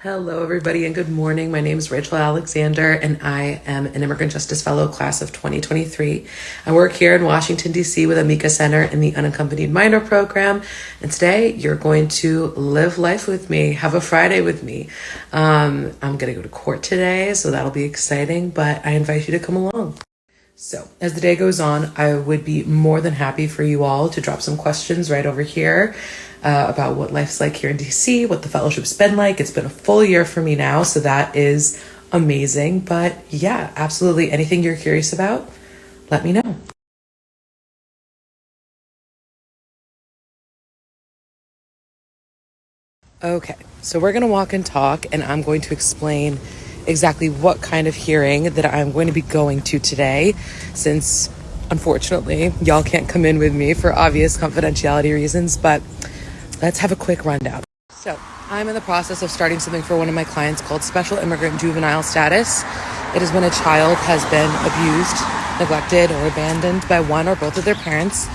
Hello, everybody, and good morning. My name is Rachel Alexander, and I am an Immigrant Justice Fellow class of 2023. I work here in Washington, D.C. with Amica Center in the Unaccompanied Minor program. And today you're going to live life with me, have a Friday with me. I'm going to go to court today, so that'll be exciting, but I invite you to come along. So as the day goes on, I would be more than happy for you all to drop some questions right over here about what life's like here in DC, what the fellowship's been like. It's been a full year for me now, so that is amazing. But yeah, absolutely anything you're curious about, let me know. Okay, so we're going to walk and talk, and I'm going to explain exactly what kind of hearing that I'm going to be going to today, since unfortunately y'all can't come in with me for obvious confidentiality reasons, but let's have a quick rundown. So I'm in the process of starting something for one of my clients called Special Immigrant Juvenile Status. It is when a child has been abused, neglected, or abandoned by one or both of their parents,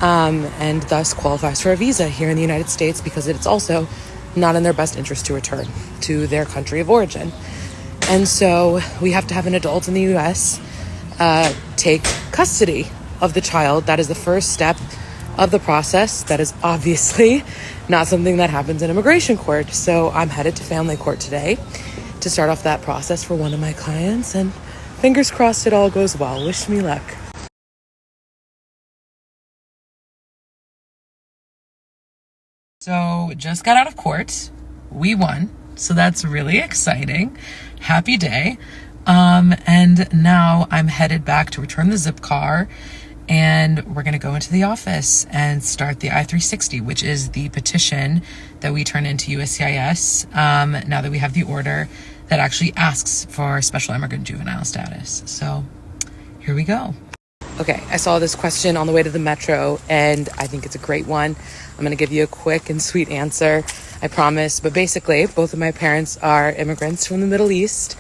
and thus qualifies for a visa here in the United States because it's also not in their best interest to return to their country of origin. And so we have to have an adult in the U.S. Take custody of the child. That is the first step of the process. That is obviously not something that happens in immigration court. So I'm headed to family court today to start off that process for one of my clients, and fingers crossed it all goes well. Wish me luck. So just got out of court. We won. So that's really exciting. Happy day. And now I'm headed back to return the zip car, and we're going to go into the office and start the I-360, which is the petition that we turn into USCIS now that we have the order that actually asks for special immigrant juvenile status. So here we go. Okay, I saw this question on the way to the metro, and I think it's a great one. I'm going to give you a quick and sweet answer, I promise. But basically, both of my parents are immigrants from the Middle East.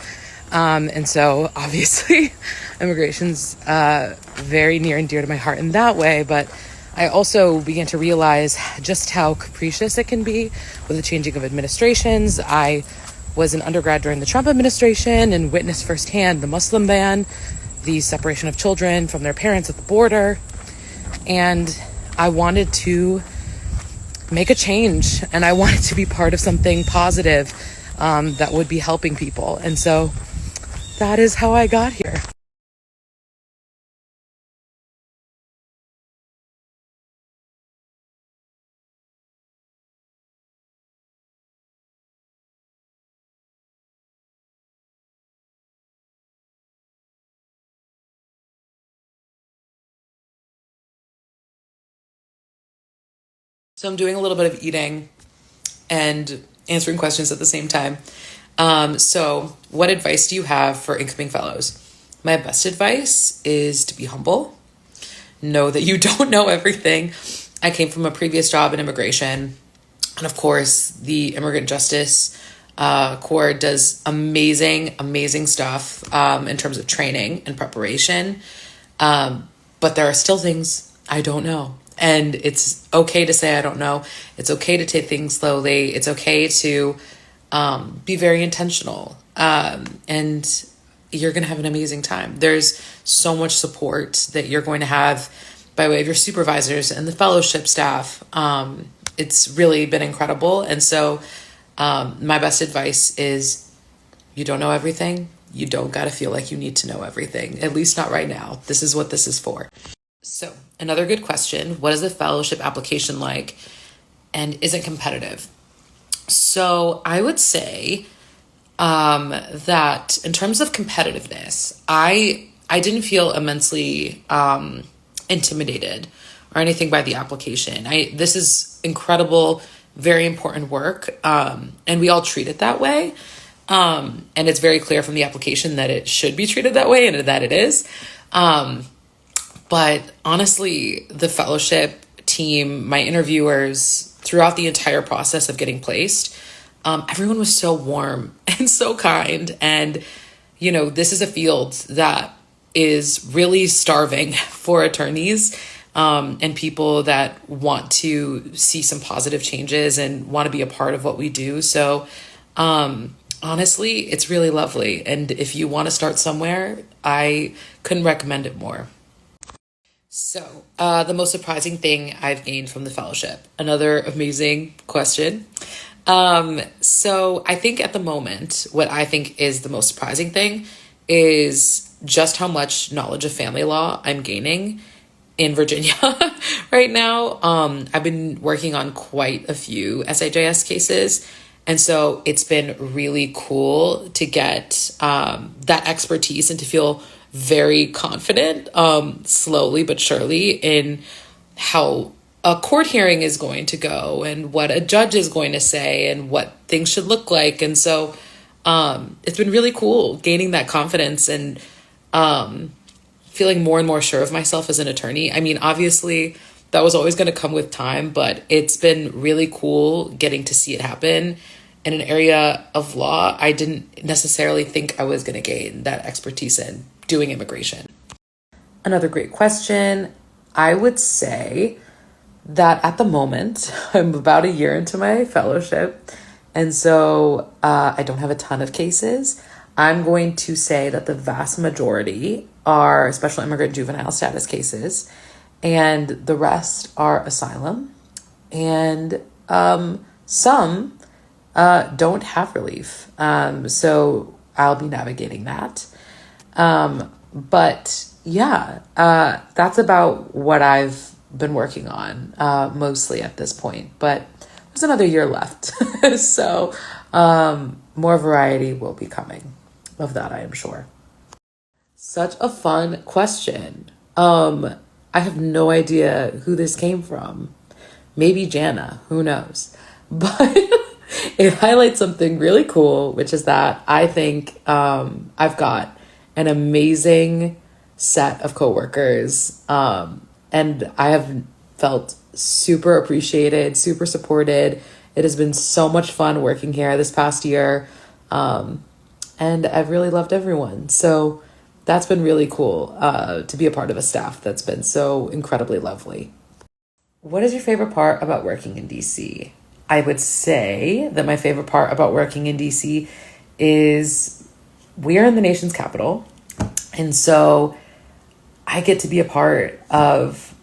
And so obviously immigration's very near and dear to my heart in that way. But I also began to realize just how capricious it can be with the changing of administrations. I was an undergrad during the Trump administration and witnessed firsthand the Muslim ban, the separation of children from their parents at the border. And I wanted to make a change, and I wanted to be part of something positive that would be helping people. And so that is how I got here. So I'm doing a little bit of eating and answering questions at the same time. So what advice do you have for incoming fellows? My best advice is to be humble. Know that you don't know everything. I came from a previous job in immigration. And of course, the Immigrant Justice Corps does amazing stuff in terms of training and preparation. But there are still things I don't know. And it's okay to say I don't know. It's okay to take things slowly. It's okay to be very intentional. And you're going to have an amazing time. There's so much support that you're going to have by way of your supervisors and the fellowship staff. It's really been incredible. And so my best advice is you don't know everything. You don't got to feel like you need to know everything, at least not right now. This is what this is for. So another good question, what is the fellowship application like, and is it competitive? So I would say that in terms of competitiveness, I didn't feel immensely intimidated or anything by the application. This is incredible, very important work, and we all treat it that way. And it's very clear from the application that it should be treated that way and that it is. But honestly, the fellowship team, my interviewers, throughout the entire process of getting placed, everyone was so warm and so kind. And, this is a field that is really starving for attorneys and people that want to see some positive changes and want to be a part of what we do. So Honestly, it's really lovely. And if you want to start somewhere, I couldn't recommend it more. So, the most surprising thing I've gained from the fellowship, another amazing question. So I think at the moment, what I think is the most surprising thing is just how much knowledge of family law I'm gaining in Virginia right now. I've been working on quite a few SIJS cases. And so it's been really cool to get that expertise and to feel very confident, slowly but surely, in how a court hearing is going to go and what a judge is going to say and what things should look like. And so it's been really cool gaining that confidence and feeling more and more sure of myself as an attorney. I mean, obviously, that was always going to come with time, but it's been really cool getting to see it happen in an area of law I didn't necessarily think I was going to gain that expertise in, doing immigration. Another great question. I would say that at the moment, I'm about a year into my fellowship, and so I don't have a ton of cases. I'm going to say that the vast majority are special immigrant juvenile status cases, and the rest are asylum, and some don't have relief. So I'll be navigating that. But yeah, that's about what I've been working on mostly at this point. But there's another year left. So more variety will be coming of that, I am sure. Such a fun question. I have no idea who this came from. Maybe Jana, who knows? But it highlights something really cool, which is that I think I've got an amazing set of coworkers, and I have felt super appreciated, super supported. It has been so much fun working here this past year, and I've really loved everyone. So that's been really cool to be a part of a staff that's been so incredibly lovely. What is your favorite part about working in DC? I would say that my favorite part about working in DC is we are in the nation's capital. And so I get to be a part of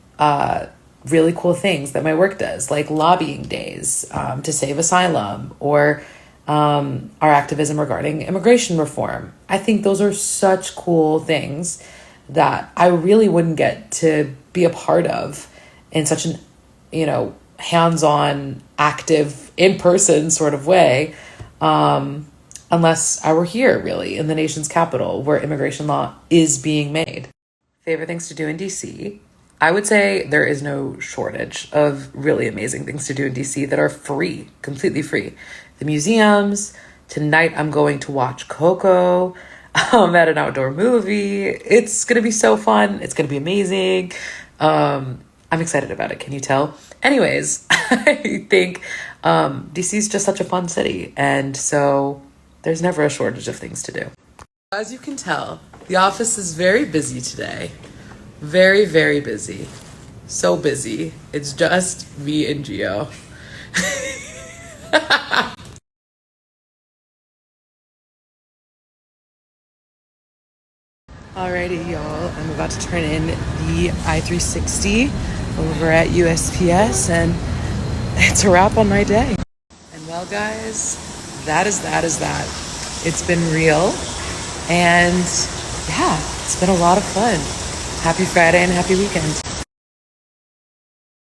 really cool things that my work does, like lobbying days to save asylum, or our activism regarding immigration reform. I think those are such cool things that I really wouldn't get to be a part of in such an, hands-on, active, in-person sort of way, unless I were here, really, in the nation's capital, where immigration law is being made. Favorite things to do in DC? I would say there is no shortage of really amazing things to do in DC that are free, completely free. The museums. Tonight I'm going to watch Coco at an outdoor movie. It's going to be so fun. It's going to be amazing. I'm excited about it. Can you tell? Anyways, I think DC is just such a fun city. And so there's never a shortage of things to do. As you can tell, the office is very busy today. Very, very busy. So busy. It's just me and Gio. Alrighty, y'all. I'm about to turn in the I-360 over at USPS, and it's a wrap on my day. And well, guys, that is that. It's been real, and yeah, it's been a lot of fun. Happy Friday and happy weekend.